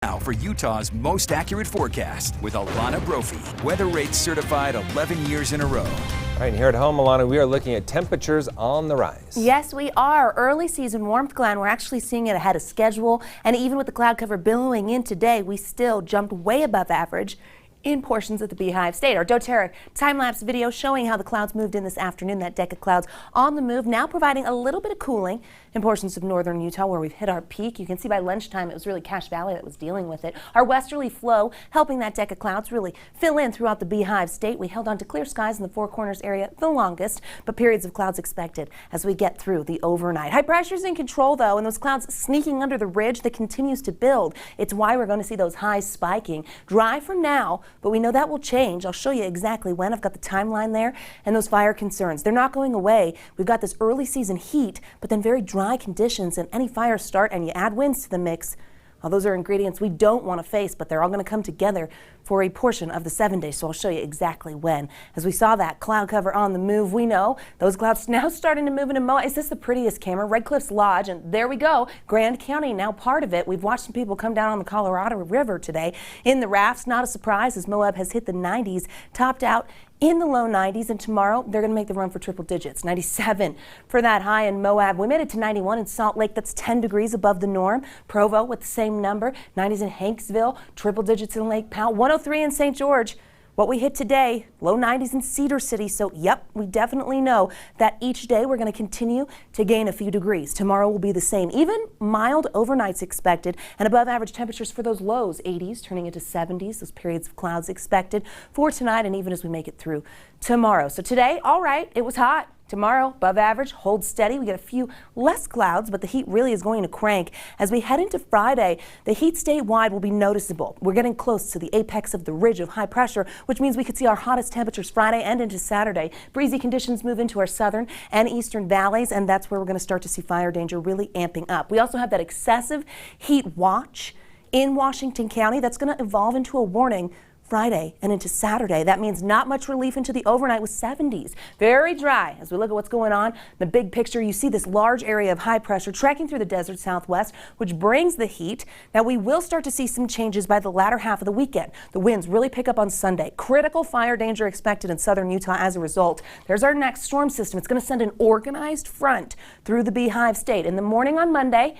Now for Utah's most accurate forecast with Alana Brophy. Weather rates certified 11 years in a row. All right, and here at home, Alana, we are looking at temperatures on the rise. Yes, we are. Early season warmth, Glenn. We're actually seeing it ahead of schedule. And even with the cloud cover billowing in today, we still jumped way above average in portions of the Beehive State. Our doTERRA time-lapse video showing how the clouds moved in this afternoon. That deck of clouds on the move, now providing a little bit of cooling in portions of northern Utah where we've hit our peak. You can see by lunchtime it was really Cache Valley that was dealing with it. Our westerly flow helping that deck of clouds really fill in throughout the Beehive State. We held on to clear skies in the Four Corners area the longest, but periods of clouds expected as we get through the overnight. High pressure's in control though, and those clouds sneaking under the ridge that continues to build. It's why we're going to see those highs spiking. Dry for now, but we know that will change. I'll show you exactly when. I've got the timeline there, and those fire concerns, they're not going away. We've got this early season heat, but then very dry conditions, and any fires start and you add winds to the mix. Well, those are ingredients we don't want to face, but they're all going to come together for a portion of the 7 days, so I'll show you exactly when. As we saw that cloud cover on the move, we know those clouds now starting to move into Moab. Is this the prettiest camera? Red Cliffs Lodge, and there we go. Grand County now part of it. We've watched some people come down on the Colorado River today in the rafts. Not a surprise as Moab has hit the 90s, topped out in the low 90s, and tomorrow they're going to make the run for triple digits. 97 for that high in Moab. We made it to 91 in Salt Lake. That's 10 degrees above the norm. Provo with the same number. 90s in Hanksville. Triple digits in Lake Powell. 103 in St. George. What we hit today, low 90s in Cedar City. So, yep, we definitely know that each day we're going to continue to gain a few degrees. Tomorrow will be the same. Even mild overnights expected, and above average temperatures for those lows, 80s turning into 70s. Those periods of clouds expected for tonight and even as we make it through tomorrow. So today, all right, it was hot. Tomorrow, above average, hold steady. We get a few less clouds, but the heat really is going to crank. As we head into Friday, the heat statewide will be noticeable. We're getting close to the apex of the ridge of high pressure, which means we could see our hottest temperatures Friday and into Saturday. Breezy conditions move into our southern and eastern valleys, and that's where we're going to start to see fire danger really amping up. We also have that excessive heat watch in Washington County that's going to evolve into a warning Friday and into Saturday. That means not much relief into the overnight with 70s. Very dry. As we look at what's going on, the big picture, you see this large area of high pressure trekking through the desert southwest, which brings the heat. Now we will start to see some changes by the latter half of the weekend. The winds really pick up on Sunday. Critical fire danger expected in southern Utah as a result. There's our next storm system. It's going to send an organized front through the Beehive State. In the morning on Monday,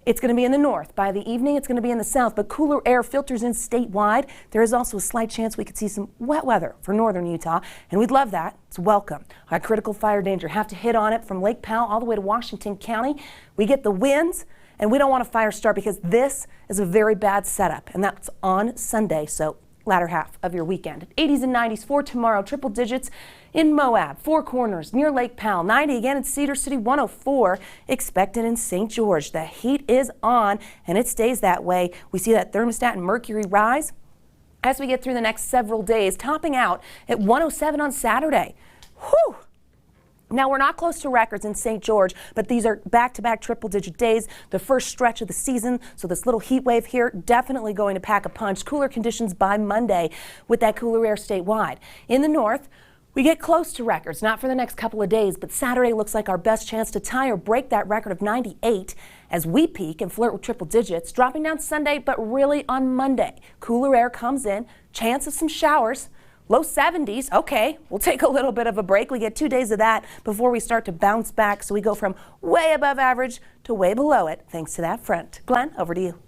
it's going to be in the north. By the evening, it's going to be in the south, but cooler air filters in statewide. There is also a slight chance we could see some wet weather for northern Utah, and we'd love that. It's welcome. Our critical fire danger, have to hit on it from Lake Powell all the way to Washington County. We get the winds, and we don't want a fire start because this is a very bad setup, and that's on Sunday, so latter half of your weekend. 80s and 90s for tomorrow, triple digits in Moab, Four Corners, near Lake Powell, 90 again in Cedar City, 104 expected in St. George. The heat is on and it stays that way. We see that thermostat and mercury rise as we get through the next several days, topping out at 107 on Saturday. Whew! Now, we're not close to records in St. George, but these are back-to-back triple-digit days, the first stretch of the season. So this little heat wave here definitely going to pack a punch. Cooler conditions by Monday with that cooler air statewide. In the north, we get close to records, not for the next couple of days, but Saturday looks like our best chance to tie or break that record of 98 as we peak and flirt with triple digits, dropping down Sunday, but really on Monday. Cooler air comes in, chance of some showers. Low 70s, okay, we'll take a little bit of a break. We get 2 days of that before we start to bounce back. So we go from way above average to way below it, thanks to that front. Glenn, over to you.